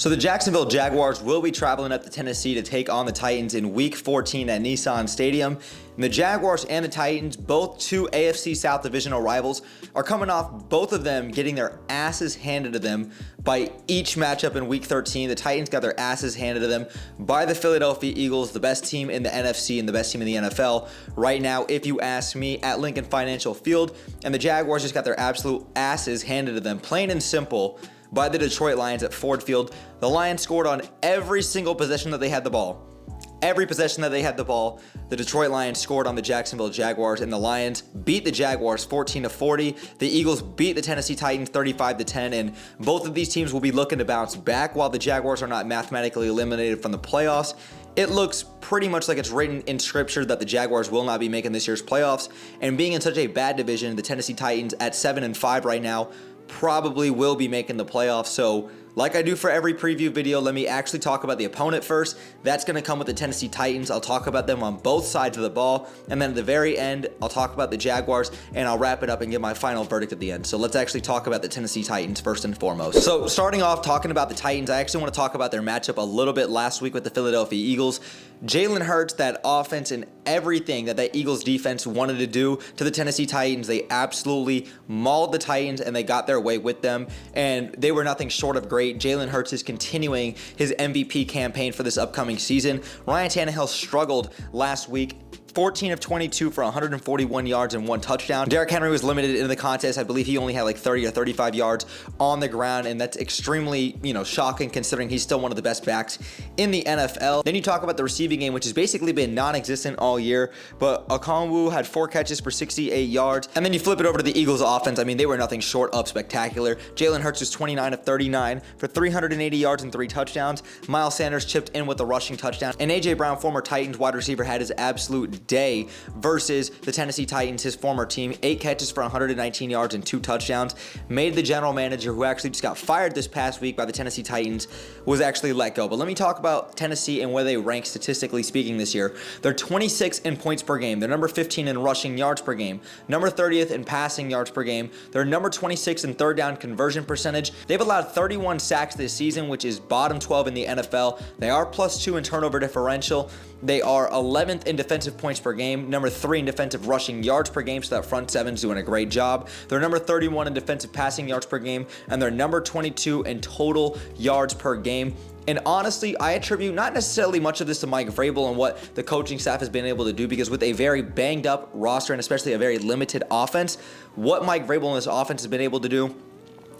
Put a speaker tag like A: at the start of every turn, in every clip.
A: So the Jacksonville Jaguars will be traveling up to Tennessee to take on the Titans in Week 14 at Nissan Stadium. And the Jaguars and the Titans, both two AFC South divisional rivals, are coming off both of them getting their asses handed to them by each matchup in Week 13. The Titans got their asses handed to them by the Philadelphia Eagles, the best team in the NFC and the best team in the NFL right now, if you ask me, at Lincoln Financial Field. And the Jaguars just got their absolute asses handed to them, plain and simple, by the Detroit Lions at Ford Field. The Lions scored on every single possession that they had the ball. Every possession that they had the ball, the Detroit Lions scored on the Jacksonville Jaguars, and the Lions beat the Jaguars 14-40. The Eagles beat the Tennessee Titans 35-10, and both of these teams will be looking to bounce back. While the Jaguars are not mathematically eliminated from the playoffs, it looks pretty much like it's written in scripture that the Jaguars will not be making this year's playoffs. And being in such a bad division, the Tennessee Titans at 7-5 right now probably will be making the playoffs. So like I do for every preview video, let me actually talk about the opponent first. That's going to come with the Tennessee Titans. I'll talk about them on both sides of the ball. And then at the very end, I'll talk about the Jaguars, and I'll wrap it up and give my final verdict at the end. So let's actually talk about the Tennessee Titans first and foremost. So starting off talking about the Titans, I actually want to talk about their matchup a little bit last week with the Philadelphia Eagles. Jalen Hurts, that offense and everything that the Eagles defense wanted to do to the Tennessee Titans, they absolutely mauled the Titans and they got their way with them, and they were nothing short of great. Jalen Hurts is continuing his MVP campaign for this upcoming season. Ryan Tannehill struggled last week, 14 of 22 for 141 yards and 1 touchdown. Derrick Henry was limited in the contest. I believe he only had like 30 or 35 yards on the ground, and that's extremely, shocking considering he's still one of the best backs in the NFL. Then you talk about the receiving game, which has basically been non-existent all year, but Okongwu had 4 catches for 68 yards. And then you flip it over to the Eagles offense. I mean, they were nothing short of spectacular. Jalen Hurts was 29 of 39 for 380 yards and 3 touchdowns. Miles Sanders chipped in with a rushing touchdown. And A.J. Brown, former Titans wide receiver, had his absolute day versus the Tennessee Titans, his former team. 8 catches for 119 yards and 2 touchdowns. Made the general manager, who actually just got fired this past week by the Tennessee Titans, was actually let go. But let me talk about Tennessee and where they rank statistically speaking this year. They're 26 in points per game. They're number 15 in rushing yards per game. Number 30th in passing yards per game. They're number 26 in third down conversion percentage. They've allowed 31 sacks this season, which is bottom 12 in the NFL. They are +2 in turnover differential. They are 11th in defensive points per game, number 3 in defensive rushing yards per game, so that front seven's doing a great job. They're number 31 in defensive passing yards per game, and they're number 22 in total yards per game. And honestly, I attribute not necessarily much of this to Mike Vrabel and what the coaching staff has been able to do, because with a very banged up roster and especially a very limited offense, what Mike Vrabel and his offense has been able to do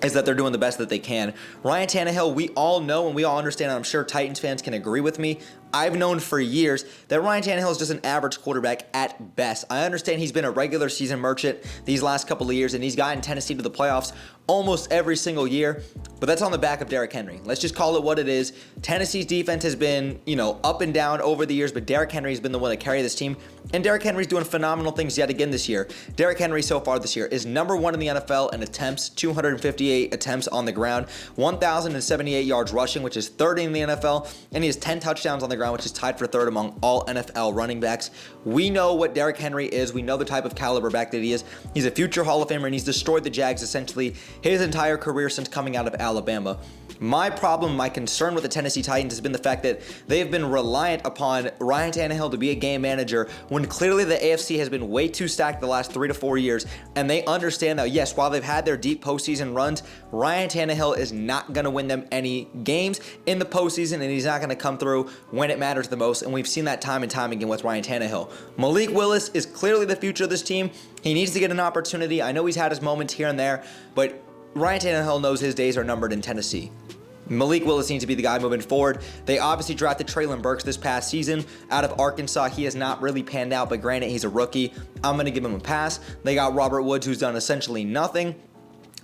A: is that they're doing the best that they can. Ryan Tannehill, we all know and we all understand, and I'm sure Titans fans can agree with me, I've known for years that Ryan Tannehill is just an average quarterback at best. I understand he's been a regular season merchant these last couple of years, and he's gotten Tennessee to the playoffs almost every single year, but that's on the back of Derrick Henry. Let's just call it what it is. Tennessee's defense has been, up and down over the years, but Derrick Henry's been the one to carry this team, and Derrick Henry's doing phenomenal things yet again this year. Derrick Henry so far this year is number 1 in the NFL in attempts, 258 attempts on the ground, 1,078 yards rushing, which is 3rd in the NFL, and he has 10 touchdowns on the ground, which is tied for 3rd among all NFL running backs. We know what Derrick Henry is. We know the type of caliber back that he is. He's a future Hall of Famer, and he's destroyed the Jags essentially his entire career since coming out of Alabama. My problem, my concern with the Tennessee Titans has been the fact that they have been reliant upon Ryan Tannehill to be a game manager when clearly the AFC has been way too stacked the last 3 to 4 years, and they understand that, yes, while they've had their deep postseason runs, Ryan Tannehill is not going to win them any games in the postseason, and he's not going to come through when it matters the most, and we've seen that time and time again with Ryan Tannehill. Malik Willis is clearly the future of this team. He needs to get an opportunity. I know he's had his moments here and there, but Ryan Tannehill knows his days are numbered in Tennessee. Malik Willis needs to be the guy moving forward. They obviously drafted Treylon Burks this past season out of Arkansas. He has not really panned out, but granted, he's a rookie. I'm going to give him a pass. They got Robert Woods, who's done essentially nothing.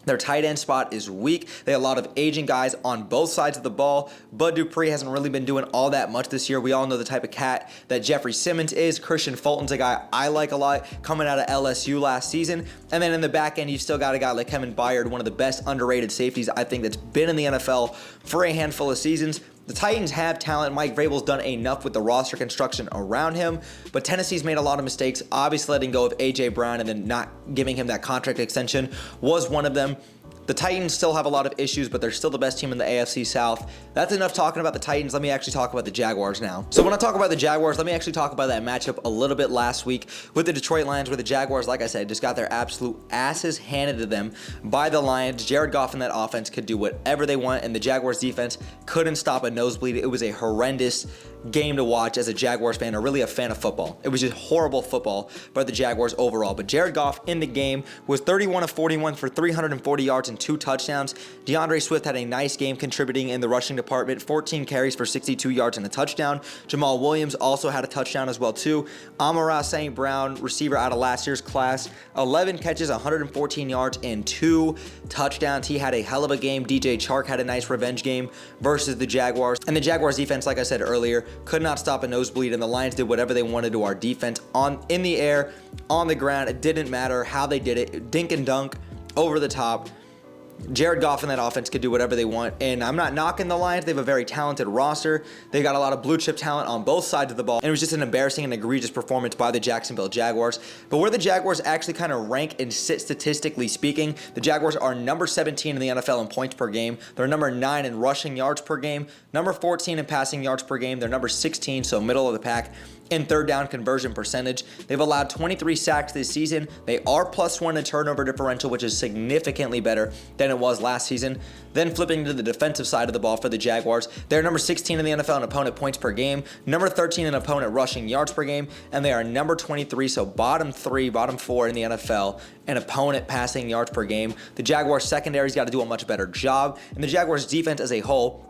A: Their tight end spot is weak. They have a lot of aging guys on both sides of the ball. Bud Dupree hasn't really been doing all that much this year. We all know the type of cat that Jeffrey Simmons is. Christian Fulton's a guy I like a lot, coming out of LSU last season. And then in the back end, you've still got a guy like Kevin Byard, one of the best underrated safeties I think that's been in the NFL for a handful of seasons. The Titans have talent. Mike Vrabel's done enough with the roster construction around him, but Tennessee's made a lot of mistakes. Obviously, letting go of A.J. Brown and then not giving him that contract extension was one of them. The Titans still have a lot of issues, but they're still the best team in the AFC South. That's enough talking about the Titans. Let me actually talk about the Jaguars now. So when I talk about the Jaguars, let me actually talk about that matchup a little bit last week with the Detroit Lions, where the Jaguars, like I said, just got their absolute asses handed to them by the Lions. Jared Goff and that offense could do whatever they want, and the Jaguars defense couldn't stop a nosebleed. It was a horrendous game to watch as a Jaguars fan, or really a fan of football. It was just horrible football by the Jaguars overall. But Jared Goff in the game was 31 of 41 for 340 yards and 2 touchdowns. DeAndre Swift had a nice game contributing in the rushing department, 14 carries for 62 yards and a touchdown. Jamal Williams also had a touchdown as well too. Amon-Ra St. Brown, receiver out of last year's class, 11 catches, 114 yards and 2 touchdowns. He had a hell of a game. DJ Chark had a nice revenge game versus the Jaguars. And the Jaguars defense, like I said earlier, could not stop a nosebleed, and the Lions did whatever they wanted to our defense in the air, on the ground. It didn't matter how they did it. Dink and dunk, over the top. Jared Goff and that offense could do whatever they want, and I'm not knocking the Lions. They have a very talented roster. They got a lot of blue chip talent on both sides of the ball, and it was just an embarrassing and egregious performance by the Jacksonville Jaguars. But where the Jaguars actually kind of rank and sit statistically speaking, the Jaguars are number 17 in the NFL in points per game. They're number 9 in rushing yards per game, number 14 in passing yards per game. They're number 16, so middle of the pack, in third down conversion percentage. They've allowed 23 sacks this season. They are +1 in turnover differential, which is significantly better than it was last season. Then flipping to the defensive side of the ball for the Jaguars, they're number 16 in the NFL in opponent points per game, number 13 in opponent rushing yards per game, and they are number 23, so bottom 4 in the NFL in opponent passing yards per game. The Jaguars secondary's got to do a much better job, and the Jaguars defense as a whole,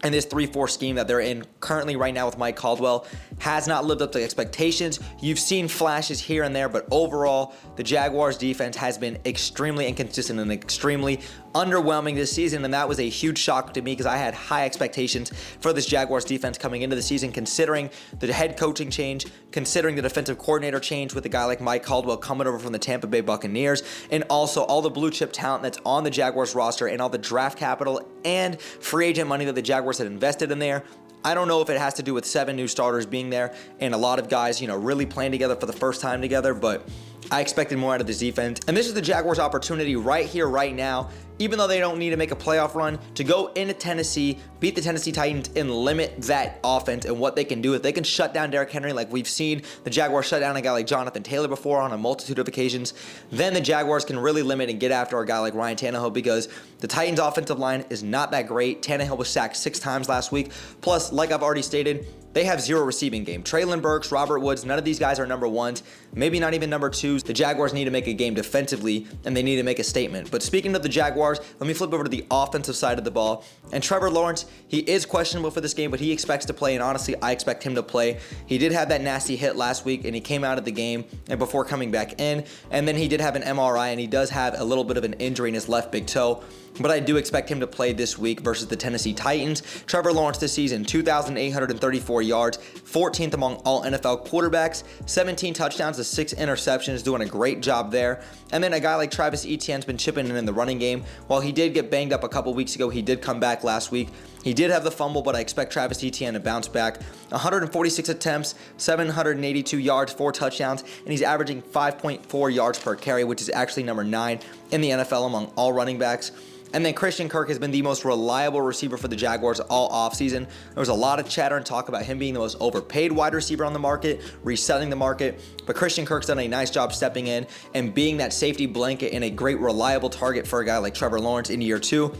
A: and this 3-4 scheme that they're in currently right now with Mike Caldwell, has not lived up to expectations. You've seen flashes here and there, but overall, the Jaguars defense has been extremely inconsistent and extremely underwhelming this season, and that was a huge shock to me because I had high expectations for this Jaguars defense coming into the season, considering the head coaching change, considering the defensive coordinator change with a guy like Mike Caldwell coming over from the Tampa Bay Buccaneers, and also all the blue chip talent that's on the Jaguars roster and all the draft capital and free agent money that the Jaguars had invested in there. I don't know if it has to do with 7 new starters being there and a lot of guys, really playing together for the first time together, but I expected more out of this defense. And this is the Jaguars' opportunity right here, right now, even though they don't need to make a playoff run, to go into Tennessee, beat the Tennessee Titans, and limit that offense and what they can do. If they can shut down Derrick Henry like we've seen the Jaguars shut down a guy like Jonathan Taylor before on a multitude of occasions, then the Jaguars can really limit and get after a guy like Ryan Tannehill, because the Titans' offensive line is not that great. Tannehill was sacked 6 times last week. Plus, like I've already stated, they have 0 receiving game. Treylon Burks, Robert Woods, none of these guys are number 1s, maybe not even number 2s. The Jaguars need to make a game defensively, and they need to make a statement. But speaking of the Jaguars, let me flip over to the offensive side of the ball. And Trevor Lawrence, he is questionable for this game, but he expects to play, and honestly, I expect him to play. He did have that nasty hit last week, and he came out of the game and before coming back in, and then he did have an MRI, and he does have a little bit of an injury in his left big toe. But I do expect him to play this week versus the Tennessee Titans. Trevor Lawrence this season, 2,834 yards, 14th among all NFL quarterbacks, 17 touchdowns to 6 interceptions, doing a great job there. And then a guy like Travis Etienne's been chipping in the running game. While he did get banged up a couple weeks ago, he did come back last week. He did have the fumble, but I expect Travis Etienne to bounce back. 146 attempts, 782 yards, 4 touchdowns, and he's averaging 5.4 yards per carry, which is actually number 9 in the NFL among all running backs. And then Christian Kirk has been the most reliable receiver for the Jaguars all offseason. There was a lot of chatter and talk about him being the most overpaid wide receiver on the market, reselling the market. But Christian Kirk's done a nice job stepping in and being that safety blanket and a great reliable target for a guy like Trevor Lawrence in year 2.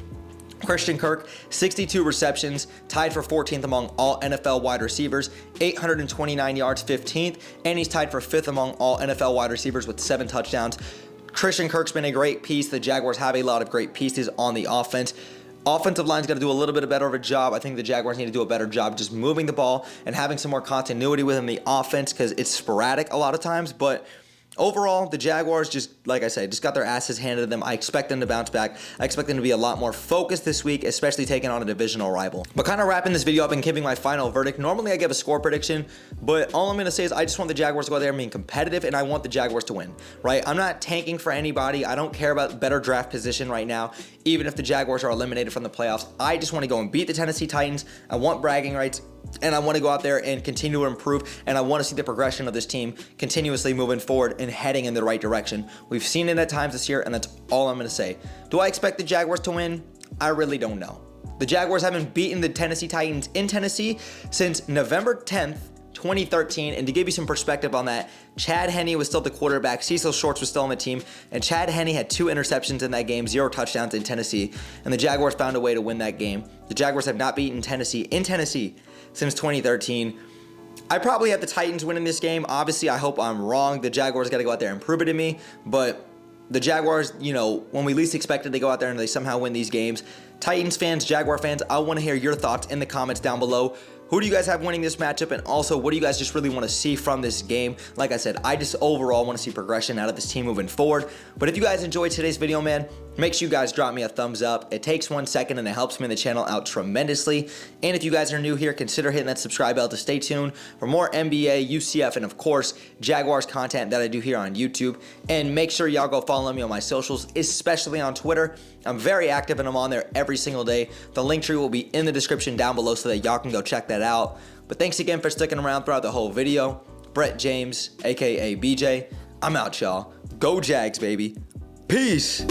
A: Christian Kirk, 62 receptions, tied for 14th among all NFL wide receivers, 829 yards, 15th, and he's tied for 5th among all NFL wide receivers with 7 touchdowns. Christian Kirk's been a great piece. The Jaguars have a lot of great pieces on the offense. Offensive line's got to do a little bit better of a job. I think the Jaguars need to do a better job just moving the ball and having some more continuity within the offense, because it's sporadic a lot of times. But overall, the Jaguars, just like I said, just got their asses handed to them. I expect them to bounce back. I expect them to be a lot more focused this week, especially taking on a divisional rival. But kind of wrapping this video up and giving my final verdict. Normally I give a score prediction, but all I'm going to say is I just want the Jaguars to go there and be competitive, and I want the Jaguars to win, right? I'm not tanking for anybody. I don't care about better draft position right now, even if the Jaguars are eliminated from the playoffs. I just want to go and beat the Tennessee Titans. I want bragging rights. And I want to go out there and continue to improve, and I want to see the progression of this team continuously moving forward and heading in the right direction. We've seen it at times this year, and that's all I'm going to say. Do I expect the Jaguars to win? I really don't know. The Jaguars haven't beaten the Tennessee Titans in Tennessee since November 10th, 2013, and to give you some perspective on that, Chad Henne was still the quarterback, Cecil Shorts was still on the team, and Chad Henne had 2 interceptions in that game, 0 touchdowns in Tennessee, and the Jaguars found a way to win that game. The Jaguars have not beaten Tennessee in Tennessee since 2013. I probably have the Titans winning this game. Obviously, I hope I'm wrong. The Jaguars got to go out there and prove it to me, but the Jaguars, you know, when we least expected, they go out there and they somehow win these games. Titans fans, Jaguar fans, I want to hear your thoughts in the comments down below. Who do you guys have winning this matchup? And also, what do you guys just really want to see from this game? Like I said, I just overall want to see progression out of this team moving forward. But if you guys enjoyed today's video, man, make sure you guys drop me a thumbs up. It takes 1 second and it helps me in the channel out tremendously. And if you guys are new here, consider hitting that subscribe bell to stay tuned for more NBA, UCF, and of course, Jaguars content that I do here on YouTube. And make sure y'all go follow me on my socials, especially on Twitter. I'm very active and I'm on there every single day. The link tree will be in the description down below so that y'all can go check that out. But thanks again for sticking around throughout the whole video. Brett James, aka BJ, I'm out, y'all. Go Jags, baby. Peace.